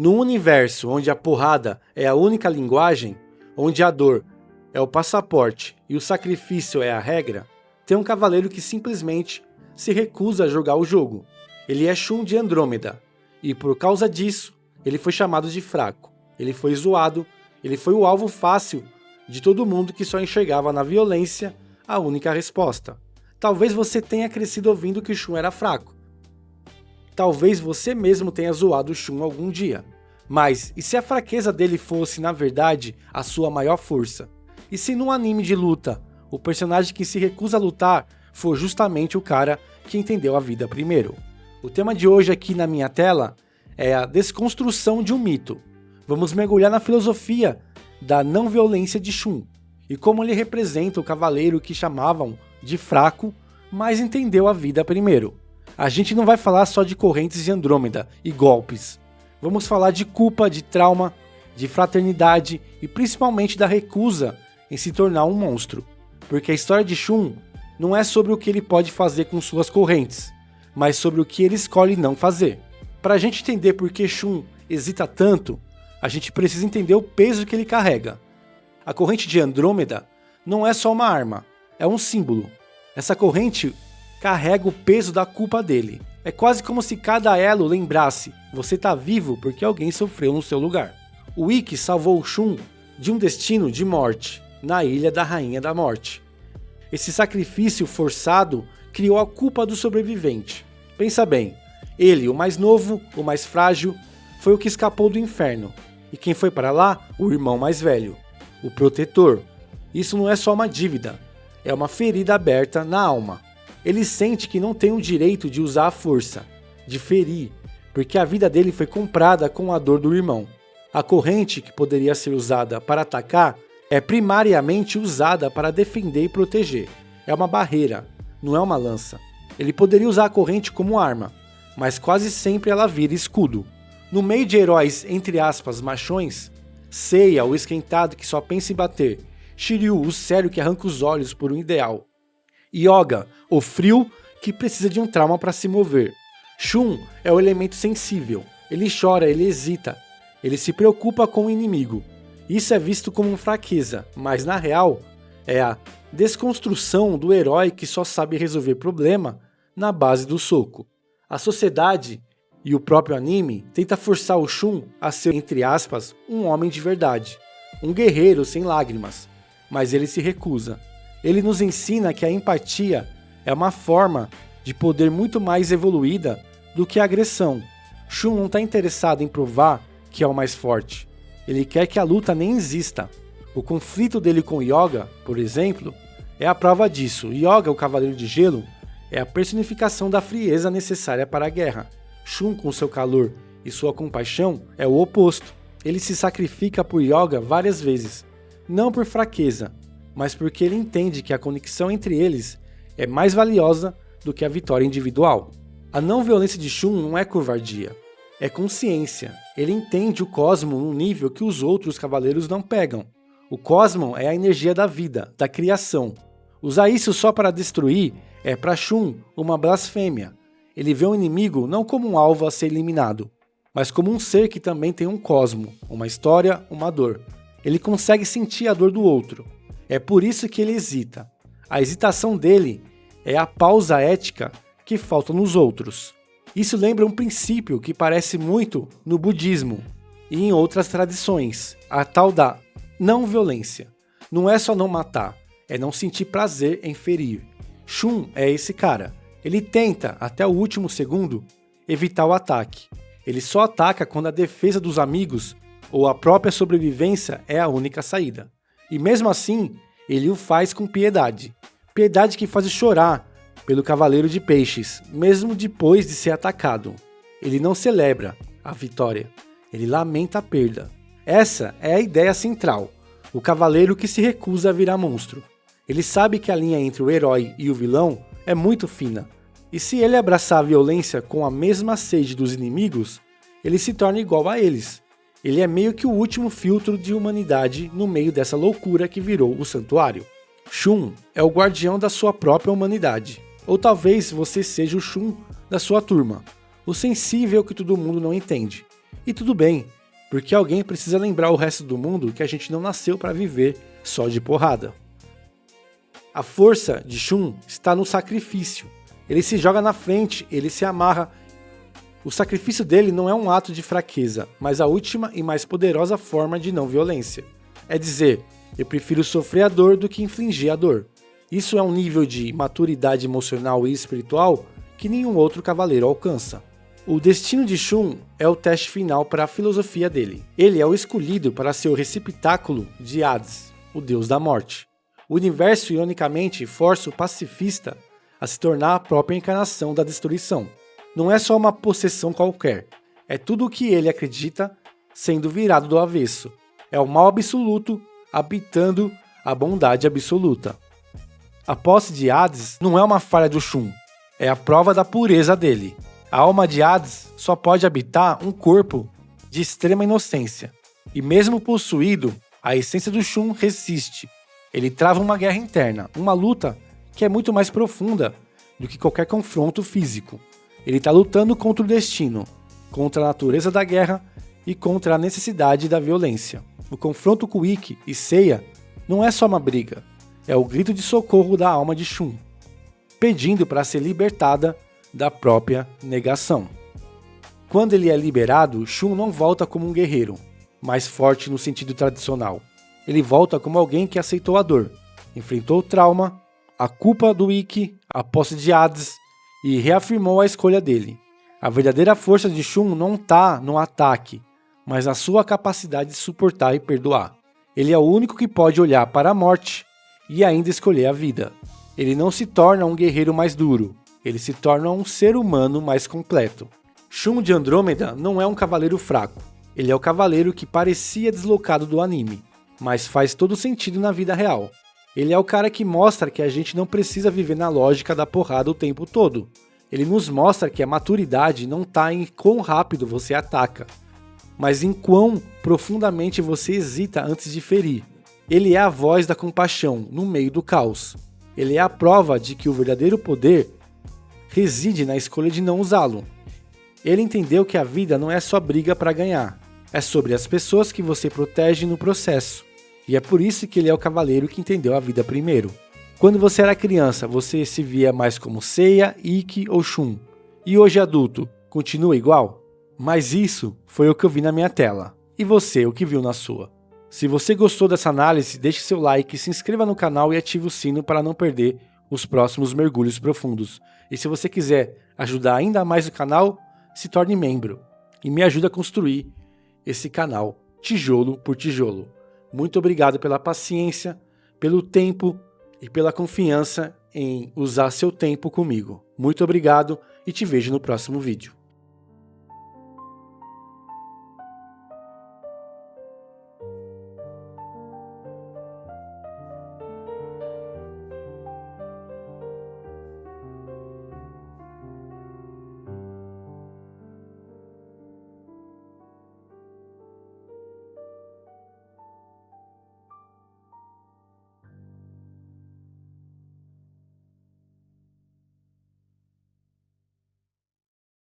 Num universo onde a porrada é a única linguagem, onde a dor é o passaporte e o sacrifício é a regra, tem um cavaleiro que simplesmente se recusa a jogar o jogo. Ele é Shun de Andrômeda, e por causa disso, ele foi chamado de fraco. Ele foi zoado, ele foi o alvo fácil de todo mundo que só enxergava na violência a única resposta. Talvez você tenha crescido ouvindo que Shun era fraco. Talvez você mesmo tenha zoado Shun algum dia. Mas, e se a fraqueza dele fosse, na verdade, a sua maior força? E se num anime de luta, o personagem que se recusa a lutar for justamente o cara que entendeu a vida primeiro? O tema de hoje aqui na minha tela é a desconstrução de um mito. Vamos mergulhar na filosofia da não violência de Shun e como ele representa o cavaleiro que chamavam de fraco, mas entendeu a vida primeiro. A gente não vai falar só de correntes de Andrômeda e golpes. Vamos falar de culpa, de trauma, de fraternidade e principalmente da recusa em se tornar um monstro. Porque a história de Shun não é sobre o que ele pode fazer com suas correntes, mas sobre o que ele escolhe não fazer. Para a gente entender por que Shun hesita tanto, a gente precisa entender o peso que ele carrega. A corrente de Andrômeda não é só uma arma, é um símbolo. Essa corrente carrega o peso da culpa dele. É quase como se cada elo lembrasse: você tá vivo porque alguém sofreu no seu lugar. O Ikki salvou Shun de um destino de morte, na Ilha da Rainha da Morte. Esse sacrifício forçado criou a culpa do sobrevivente. Pensa bem, ele, o mais novo, o mais frágil, foi o que escapou do inferno. E quem foi para lá? O irmão mais velho, o protetor. Isso não é só uma dívida, é uma ferida aberta na alma. Ele sente que não tem o direito de usar a força, de ferir, porque a vida dele foi comprada com a dor do irmão. A corrente que poderia ser usada para atacar é primariamente usada para defender e proteger. É uma barreira, não é uma lança. Ele poderia usar a corrente como arma, mas quase sempre ela vira escudo. No meio de heróis, entre aspas, machões, Seiya, o esquentado que só pensa em bater, Shiryu, o sério que arranca os olhos por um ideal, Yoga, o frio que precisa de um trauma para se mover. Shun é o elemento sensível. Ele chora, ele hesita, ele se preocupa com o inimigo. Isso é visto como uma fraqueza, mas na real é a desconstrução do herói que só sabe resolver problema na base do soco. A sociedade e o próprio anime tenta forçar o Shun a ser, entre aspas, um homem de verdade, um guerreiro sem lágrimas, mas ele se recusa. Ele nos ensina que a empatia é uma forma de poder muito mais evoluída do que a agressão. Shun não está interessado em provar que é o mais forte. Ele quer que a luta nem exista. O conflito dele com Yoga, por exemplo, é a prova disso. Yoga, o Cavaleiro de Gelo, é a personificação da frieza necessária para a guerra. Shun, com seu calor e sua compaixão, é o oposto. Ele se sacrifica por Yoga várias vezes, não por fraqueza, mas porque ele entende que a conexão entre eles é mais valiosa do que a vitória individual. A não violência de Shun não é covardia, é consciência. Ele entende o cosmo num nível que os outros cavaleiros não pegam. O cosmo é a energia da vida, da criação. Usar isso só para destruir é para Shun uma blasfêmia. Ele vê o inimigo não como um alvo a ser eliminado, mas como um ser que também tem um cosmo, uma história, uma dor. Ele consegue sentir a dor do outro. É por isso que ele hesita. A hesitação dele é a pausa ética que falta nos outros. Isso lembra um princípio que parece muito no budismo e em outras tradições, a tal da não violência. Não é só não matar, é não sentir prazer em ferir. Shun é esse cara. Ele tenta, até o último segundo, evitar o ataque. Ele só ataca quando a defesa dos amigos ou a própria sobrevivência é a única saída. E mesmo assim, ele o faz com piedade. Piedade que faz chorar pelo Cavaleiro de Peixes, mesmo depois de ser atacado. Ele não celebra a vitória, ele lamenta a perda. Essa é a ideia central, o cavaleiro que se recusa a virar monstro. Ele sabe que a linha entre o herói e o vilão é muito fina, e se ele abraçar a violência com a mesma sede dos inimigos, ele se torna igual a eles. Ele é meio que o último filtro de humanidade no meio dessa loucura que virou o santuário. Shun é o guardião da sua própria humanidade. Ou talvez você seja o Shun da sua turma, o sensível que todo mundo não entende. E tudo bem, porque alguém precisa lembrar o resto do mundo que a gente não nasceu para viver só de porrada. A força de Shun está no sacrifício. Ele se joga na frente, ele se amarra. O sacrifício dele não é um ato de fraqueza, mas a última e mais poderosa forma de não violência. É dizer, eu prefiro sofrer a dor do que infligir a dor. Isso é um nível de maturidade emocional e espiritual que nenhum outro cavaleiro alcança. O destino de Shun é o teste final para a filosofia dele. Ele é o escolhido para ser o receptáculo de Hades, o deus da morte. O universo, ironicamente, força o pacifista a se tornar a própria encarnação da destruição. Não é só uma possessão qualquer, é tudo o que ele acredita sendo virado do avesso. É o mal absoluto habitando a bondade absoluta. A posse de Hades não é uma falha do Shun, é a prova da pureza dele. A alma de Hades só pode habitar um corpo de extrema inocência. E mesmo possuído, a essência do Shun resiste. Ele trava uma guerra interna, uma luta que é muito mais profunda do que qualquer confronto físico. Ele está lutando contra o destino, contra a natureza da guerra e contra a necessidade da violência. O confronto com Ikki e Seiya não é só uma briga, é o grito de socorro da alma de Shun, pedindo para ser libertada da própria negação. Quando ele é liberado, Shun não volta como um guerreiro, mais forte no sentido tradicional. Ele volta como alguém que aceitou a dor, enfrentou o trauma, a culpa do Ikki, a posse de Hades e reafirmou a escolha dele. A verdadeira força de Shun não está no ataque, mas na sua capacidade de suportar e perdoar. Ele é o único que pode olhar para a morte e ainda escolher a vida. Ele não se torna um guerreiro mais duro, ele se torna um ser humano mais completo. Shun de Andrômeda não é um cavaleiro fraco, ele é o cavaleiro que parecia deslocado do anime, mas faz todo sentido na vida real. Ele é o cara que mostra que a gente não precisa viver na lógica da porrada o tempo todo. Ele nos mostra que a maturidade não está em quão rápido você ataca, mas em quão profundamente você hesita antes de ferir. Ele é a voz da compaixão no meio do caos. Ele é a prova de que o verdadeiro poder reside na escolha de não usá-lo. Ele entendeu que a vida não é só briga para ganhar, é sobre as pessoas que você protege no processo. E é por isso que ele é o cavaleiro que entendeu a vida primeiro. Quando você era criança, você se via mais como Seiya, Ikki ou Shun. E hoje adulto, continua igual? Mas isso foi o que eu vi na minha tela. E você, o que viu na sua? Se você gostou dessa análise, deixe seu like, se inscreva no canal e ative o sino para não perder os próximos mergulhos profundos. E se você quiser ajudar ainda mais o canal, se torne membro e me ajude a construir esse canal tijolo por tijolo. Muito obrigado pela paciência, pelo tempo e pela confiança em usar seu tempo comigo. Muito obrigado e te vejo no próximo vídeo.